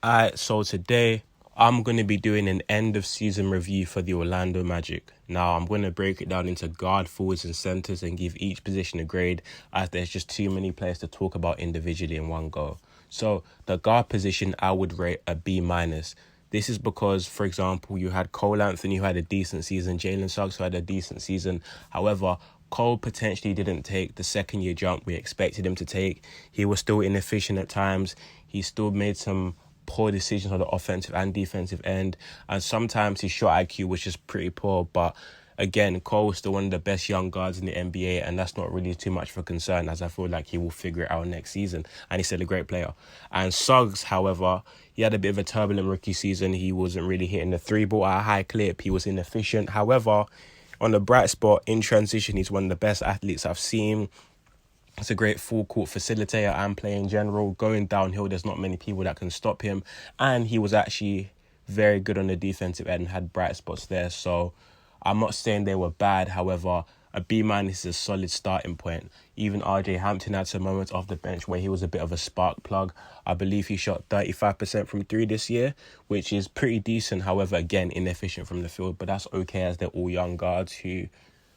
Alright, so today I'm going to be doing an end of season review for the Orlando Magic. Now, I'm going to break it down into guard, forwards, and centers and give each position a grade, as there's just too many players to talk about individually in one go. So, the guard position, I would rate a B minus. This is because, for example, you had Cole Anthony who had a decent season, Jalen Suggs who had a decent season. However, Cole potentially didn't take the second year jump we expected him to take. He was still inefficient at times. He still made some poor decisions on the offensive and defensive end, and sometimes his shot IQ was just pretty poor. But again, Cole was still one of the best young guards in the NBA, and that's not really too much of a concern, as I feel like he will figure it out next season, and he's still a great player. And Suggs, however, he had a bit of a turbulent rookie season. He wasn't really hitting the three ball at a high clip. He was inefficient. However, on the bright spot, in transition, he's one of the best athletes I've seen. It's a great full court facilitator and player in general. Going downhill, there's not many people that can stop him. And he was actually very good on the defensive end and had bright spots there. So I'm not saying they were bad. However, a B minus is a solid starting point. Even RJ Hampton had some moments off the bench where he was a bit of a spark plug. I believe he shot 35% from three this year, which is pretty decent. However, again, inefficient from the field. But that's okay, as they're all young guards who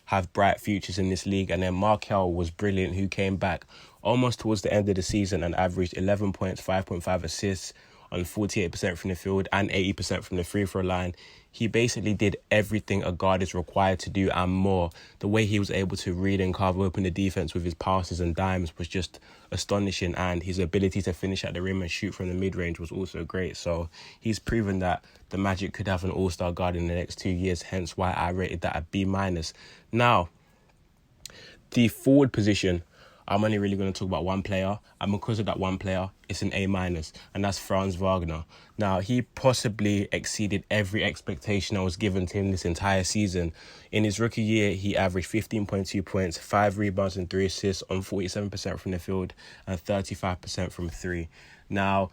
have bright futures in this league. And then Markelle was brilliant, who came back almost towards the end of the season and averaged 11 points, 5.5 assists on 48% from the field and 80% from the free throw line. He basically did everything a guard is required to do and more. The way he was able to read and carve open the defense with his passes and dimes was just astonishing, and his ability to finish at the rim and shoot from the mid-range was also great. So he's proven that the Magic could have an all-star guard in the next 2 years, hence why I rated that a B minus. Now, the forward position, I'm only really going to talk about one player, and because of that one player, it's an A minus, and that's Franz Wagner. Now, he possibly exceeded every expectation that was given to him this entire season. In his rookie year, he averaged 15.2 points, 5 rebounds and 3 assists on 47% from the field and 35% from three. Now,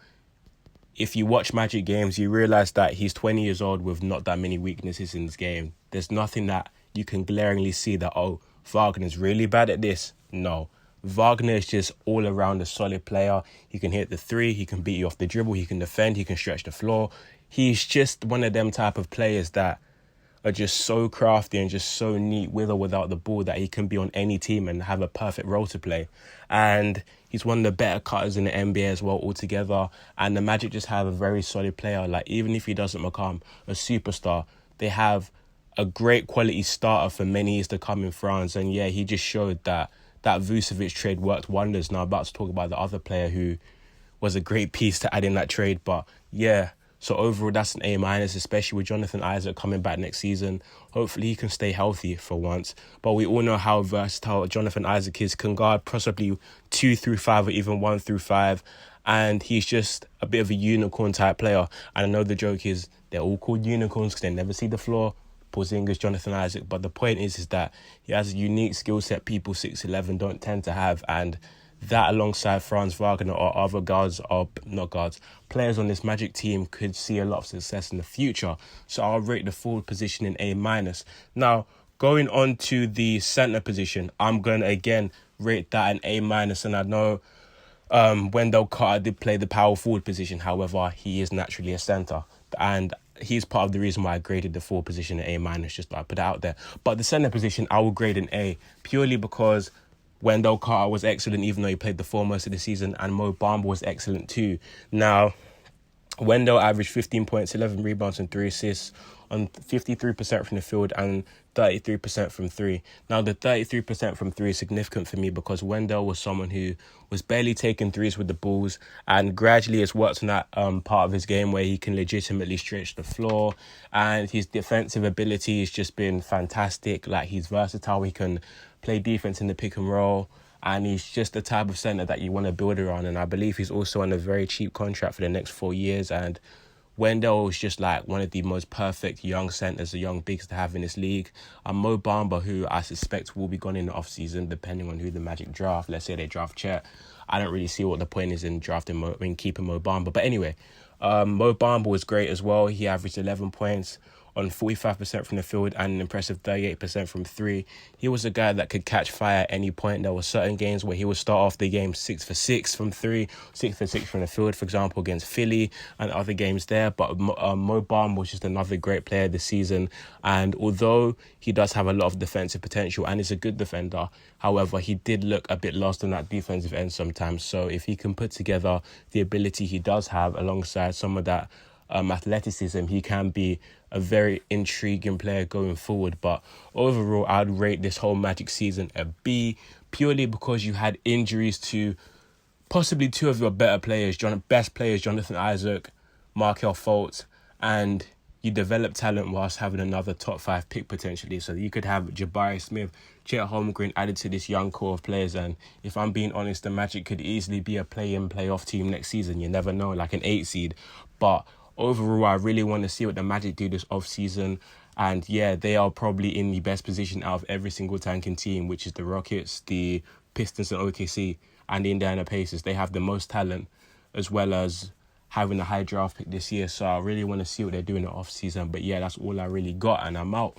if you watch Magic games, you realize that he's 20 years old with not that many weaknesses in his game. There's nothing that you can glaringly see that, oh, Wagner's really bad at this. No. Wagner is just all around a solid player. He can hit the three, he can beat you off the dribble, he can defend, he can stretch the floor. He's just one of them type of players that are just so crafty and just so neat with or without the ball that he can be on any team and have a perfect role to play. And he's one of the better cutters in the NBA as well altogether. And the Magic just have a very solid player. Like, even if he doesn't become a superstar, they have a great quality starter for many years to come in France. And yeah, he just showed that Vucevic trade worked wonders. Now, I'm about to talk about the other player who was a great piece to add in that trade. But yeah, so overall, that's an A minus, especially with Jonathan Isaac coming back next season. Hopefully he can stay healthy for once. But we all know how versatile Jonathan Isaac is, can guard possibly 2 through 5 or even 1 through 5. And he's just a bit of a unicorn type player. And I know the joke is they're all called unicorns because they never see the floor. Porzingis, Jonathan Isaac. But the point is that he has a unique skill set people 6'11" don't tend to have. And that, alongside Franz Wagner or other players on this Magic team, could see a lot of success in the future. So I'll rate the forward position in A minus. Now, going on to the center position, I'm going to again rate that an A minus. And I know Wendell Carter did play the power forward position. However, he is naturally a center. And he's part of the reason why I graded the forward position an A minus, just to put it out there. But the center position, I will grade an A, purely because Wendell Carter was excellent, even though he played the full most of the season, and Mo Bamba was excellent too. Now, Wendell averaged 15 points, 11 rebounds and 3 assists on 53% from the field and 33% from three. Now, the 33% from three is significant for me because Wendell was someone who was barely taking threes with the Bulls, and gradually has worked on that part of his game where he can legitimately stretch the floor, and his defensive ability has just been fantastic. Like, he's versatile, he can play defense in the pick and roll, and he's just the type of centre that you want to build around. And I believe he's also on a very cheap contract for the next 4 years. And Wendell is just like one of the most perfect young centres, the young bigs to have in this league. And Mo Bamba, who I suspect will be gone in the off-season, depending on who the Magic draft. Let's say they draft Chet. I don't really see what the point is in keeping Mo Bamba. But anyway, Mo Bamba was great as well. He averaged 11 points on 45% from the field and an impressive 38% from three. He was a guy that could catch fire at any point. There were certain games where he would start off the game 6 for 6 from three, 6 for 6 from the field, for example, against Philly and other games there. But Mo Bamba was just another great player this season. And although he does have a lot of defensive potential and is a good defender, however, he did look a bit lost on that defensive end sometimes. So if he can put together the ability he does have alongside some of that athleticism, he can be a very intriguing player going forward. But overall, I'd rate this whole Magic season a B, purely because you had injuries to possibly two of your better players, best players, Jonathan Isaac, Markelle Fultz, and you develop talent whilst having another top 5 pick potentially. So you could have Jabari Smith, Chet Holmgren added to this young core of players. And if I'm being honest, the Magic could easily be a play-in, play-off team next season. You never know, like an 8 seed. But overall, I really want to see what the Magic do this off-season. And yeah, they are probably in the best position out of every single tanking team, which is the Rockets, the Pistons and OKC, and the Indiana Pacers. They have the most talent, as well as having a high draft pick this year. So I really want to see what they do in the off-season. But yeah, that's all I really got, and I'm out.